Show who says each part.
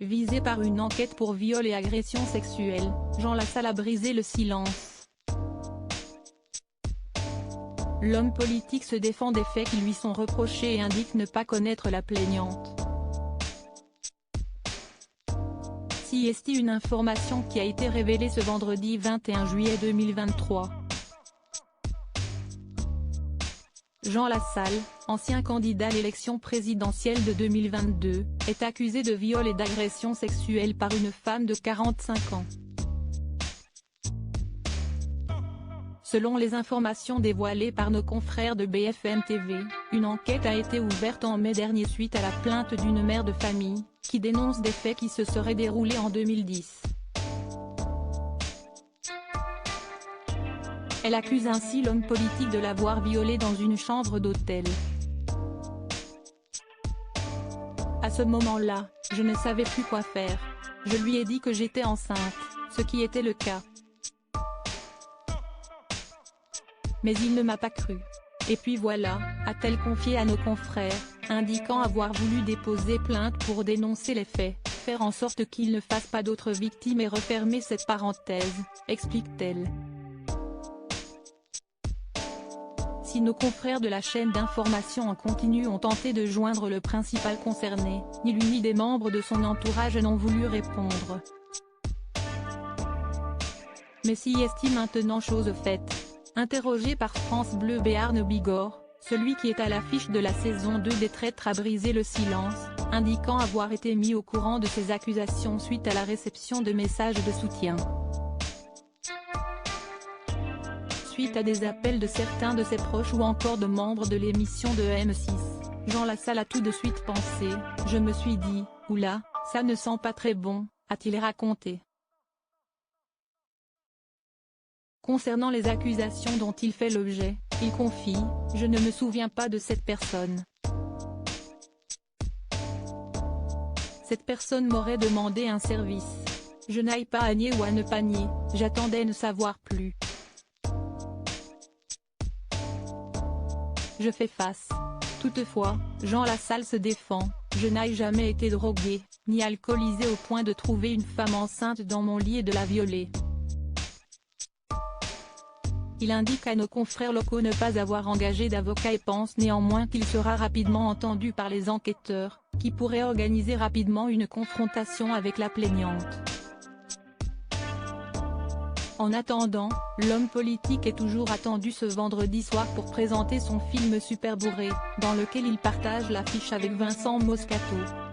Speaker 1: Visé par une enquête pour viol et agression sexuelle, Jean Lassalle a brisé le silence. L'homme politique se défend des faits qui lui sont reprochés et indique ne pas connaître la plaignante. Si est une information qui a été révélée ce vendredi 21 juillet 2023. Jean Lassalle, ancien candidat à l'élection présidentielle de 2022, est accusé de viol et d'agression sexuelle par une femme de 45 ans. Selon les informations dévoilées par nos confrères de BFM TV, une enquête a été ouverte en mai dernier suite à la plainte d'une mère de famille, qui dénonce des faits qui se seraient déroulés en 2010. Elle accuse ainsi l'homme politique de l'avoir violée dans une chambre d'hôtel. À ce moment-là, je ne savais plus quoi faire. Je lui ai dit que j'étais enceinte, ce qui était le cas. Mais il ne m'a pas cru. Et puis voilà, a-t-elle confié à nos confrères, indiquant avoir voulu déposer plainte pour dénoncer les faits, faire en sorte qu'il ne fasse pas d'autres victimes et refermer cette parenthèse, explique-t-elle. Si nos confrères de la chaîne d'information en continu ont tenté de joindre le principal concerné, ni lui ni des membres de son entourage n'ont voulu répondre. Mais si est maintenant chose faite. Interrogé par France Bleu Béarn Bigorre, celui qui est à l'affiche de la saison 2 des Traîtres a brisé le silence, indiquant avoir été mis au courant de ces accusations suite à la réception de messages de soutien. Suite à des appels de certains de ses proches ou encore de membres de l'émission de M6, Jean Lassalle a tout de suite pensé, je me suis dit, oula, ça ne sent pas très bon, a-t-il raconté. Concernant les accusations dont il fait l'objet, il confie, je ne me souviens pas de cette personne. Cette personne m'aurait demandé un service. Je n'aille pas à nier ou à ne pas nier, j'attendais ne savoir plus. Je fais face. Toutefois, Jean Lassalle se défend, je n'ai jamais été drogué, ni alcoolisé au point de trouver une femme enceinte dans mon lit et de la violer. Il indique à nos confrères locaux ne pas avoir engagé d'avocat et pense néanmoins qu'il sera rapidement entendu par les enquêteurs, qui pourraient organiser rapidement une confrontation avec la plaignante. En attendant, l'homme politique est toujours attendu ce vendredi soir pour présenter son film Super Bourré, dans lequel il partage l'affiche avec Vincent Moscato.